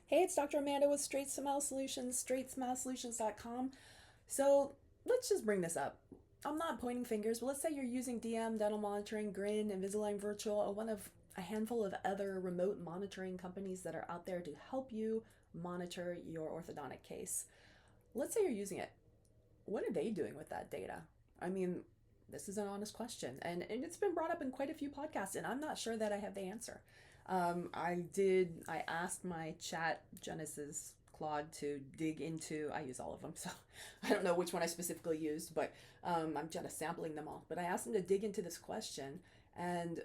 Hey, it's Dr. Amanda with Straightsmile Solutions, straightsmilesolutions.com. So let's just bring this up. I'm not pointing fingers, but let's say you're using DM, dental monitoring, Grin, Invisalign Virtual, or one of a handful of other remote monitoring companies that are out there to help you monitor your orthodontic case. Let's say you're using it. What are they doing with that data? I mean, this is an honest question, and it's been brought up in quite a few podcasts, and I'm not sure that I have the answer. I asked my chat Genesis Claude to dig into, I use all of them, so I don't know which one I specifically used, but I'm just sampling them all. But I asked them to dig into this question, and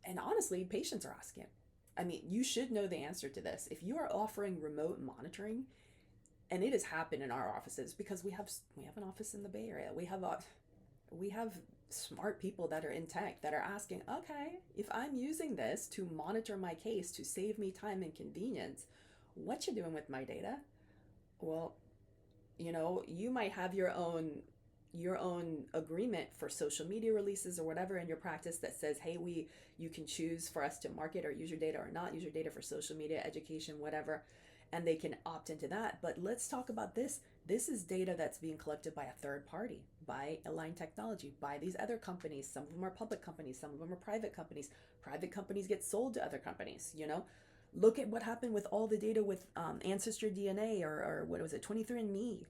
and honestly, patients are asking. I mean, you should know the answer to this. If you are offering remote monitoring, and it has happened in our offices because we have an office in the Bay Area. We have smart people that are in tech that are asking, okay, if I'm using this to monitor my case to save me time and convenience, what you doing with my data? Well, you might have your own agreement for social media releases or whatever in your practice that says, hey, you can choose for us to market or use your data or not use your data for social media, education, whatever, and they can opt into that. But let's talk about this. This is data that's being collected by a third party, by Align Technology, by these other companies. Some of them are public companies, some of them are private companies. Private companies get sold to other companies. Look at what happened with all the data with Ancestor DNA or what was it, 23andMe,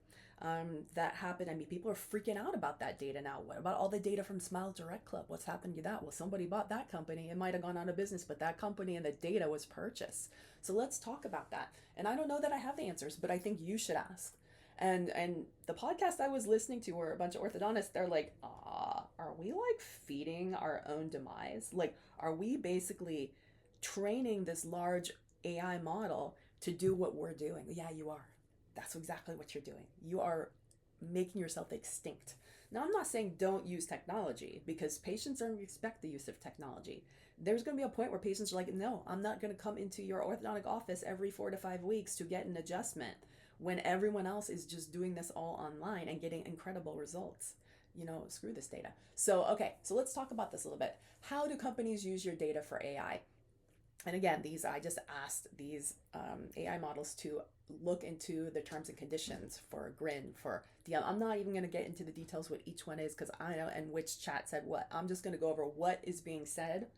that happened. I mean, people are freaking out about that data now. What about all the data from SmileDirectClub? What's happened to that? Well, somebody bought that company. It might have gone out of business, but that company and the data was purchased. So let's talk about that. And I don't know that I have the answers, but I think you should ask. And the podcast I was listening to were a bunch of orthodontists. They're like, are we like feeding our own demise? Like, are we basically training this large AI model to do what we're doing? Yeah, you are. That's exactly what you're doing. You are making yourself extinct. Now, I'm not saying don't use technology because patients don't expect the use of technology. There's going to be a point where patients are like, no, I'm not going to come into your orthodontic office every 4 to 5 weeks to get an adjustment when everyone else is just doing this all online and getting incredible results. Screw this data. So let's talk about this a little bit. How do companies use your data for AI? And again, I just asked these AI models to look into the terms and conditions for Grin, for DM. I'm not even going to get into the details what each one is because I know and which chat said what. I'm just going to go over what is being said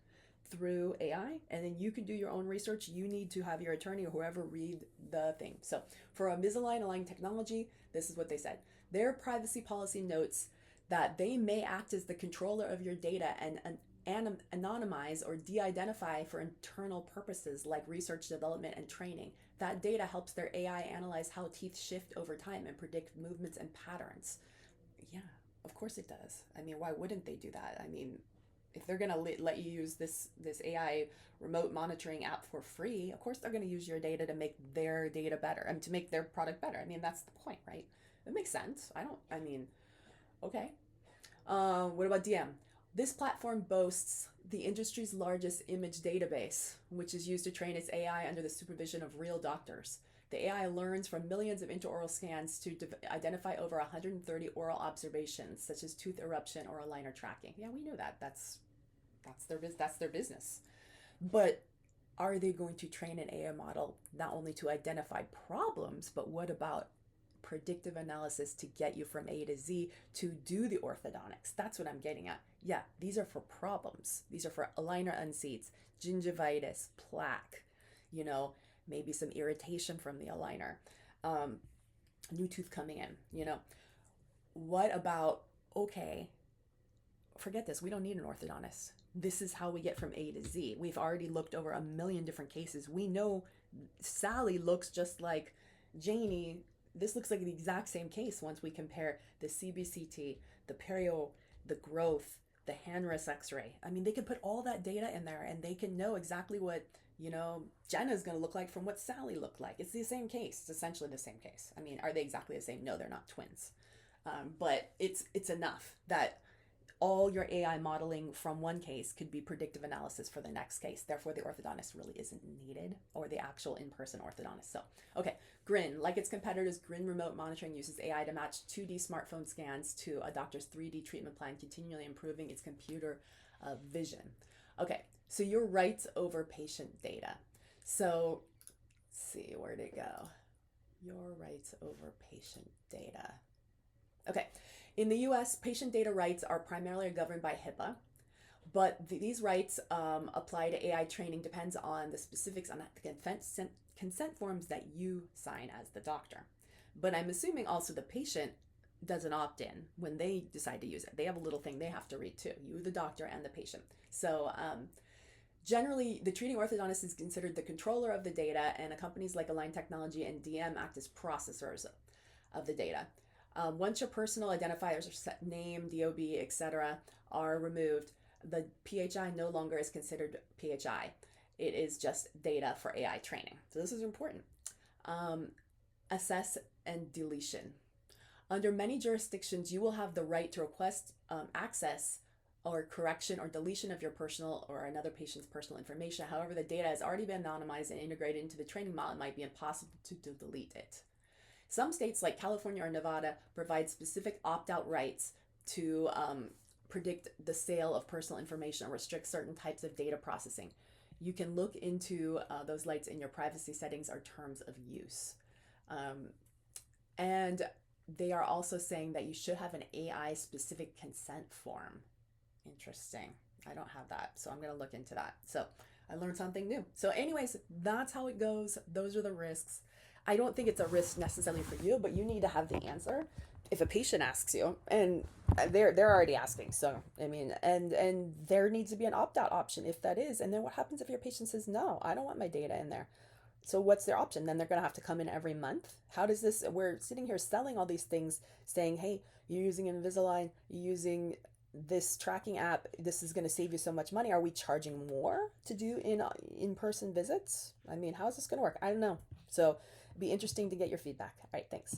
through AI, and then you can do your own research. You need to have your attorney or whoever read the thing. So for Invisalign Align Technology, this is what they said. Their privacy policy notes that they may act as the controller of your data and anonymize or de-identify for internal purposes like research, development, and training. That data helps their AI analyze how teeth shift over time and predict movements and patterns. Yeah, of course it does. I mean, why wouldn't they do that? I mean, if they're going to let you use this AI remote monitoring app for free, of course they're going to use your data to make their data better and to make their product better. I mean, that's the point, right? It makes sense. Okay. What about DM? This platform boasts the industry's largest image database, which is used to train its AI under the supervision of real doctors. The AI learns from millions of intraoral scans to identify over 130 oral observations, such as tooth eruption or aligner tracking. Yeah, we know that. That's their business. But are they going to train an AI model not only to identify problems, but what about predictive analysis to get you from A to Z to do the orthodontics? That's what I'm getting at. Yeah, these are for problems. These are for aligner unseats, gingivitis, plaque, you know, maybe some irritation from the aligner, new tooth coming in. What about, okay, forget this. We don't need an orthodontist. This is how we get from A to Z. We've already looked over a million different cases. We know Sally looks just like Janie. This looks like the exact same case once we compare the CBCT, the perio, the growth, the hand rest x-ray. I mean, they can put all that data in there and they can know exactly what, Jenna's going to look like from what Sally looked like. It's the same case. It's essentially the same case. I mean, are they exactly the same? No, they're not twins. But it's enough that all your AI modeling from one case could be predictive analysis for the next case. Therefore, the orthodontist really isn't needed, or the actual in-person orthodontist. So, okay, Grin, like its competitors, Grin Remote Monitoring uses AI to match 2D smartphone scans to a doctor's 3D treatment plan, continually improving its computer vision. Okay, so your rights over patient data. So see, where'd it go? Your rights over patient data. Okay, in the US, patient data rights are primarily governed by HIPAA, but these rights apply to AI training depends on the specifics on the consent forms that you sign as the doctor. But I'm assuming also the patient does an opt-in when they decide to use it. They have a little thing they have to read too, you, the doctor, and the patient. So generally, the treating orthodontist is considered the controller of the data, and companies like Align Technology and DM act as processors of the data. Once your personal identifiers, name, DOB, etc., are removed, the PHI no longer is considered PHI. It is just data for AI training. So this is important. Assess and deletion. Under many jurisdictions, you will have the right to request access or correction or deletion of your personal or another patient's personal information. However, the data has already been anonymized and integrated into the training model. It might be impossible to delete it. Some states like California or Nevada provide specific opt-out rights to predict the sale of personal information or restrict certain types of data processing. You can look into those rights in your privacy settings or terms of use. And they are also saying that you should have an AI specific consent form. Interesting. I don't have that, so I'm going to look into that. So I learned something new. So anyways, that's how it goes. Those are the risks. I don't think it's a risk necessarily for you, but you need to have the answer if a patient asks you, and they're already asking. So I mean, and there needs to be an opt-out option if that is. And then what happens if your patient says no, I don't want my data in there? So what's their option? Then they're going to have to come in every month. How does this? We're sitting here selling all these things, saying, hey, you're using Invisalign, you're using this tracking app, this is going to save you so much money. Are we charging more to do in-person visits? I mean, how is this going to work? I don't know. So it'd be interesting to get your feedback. All right, thanks.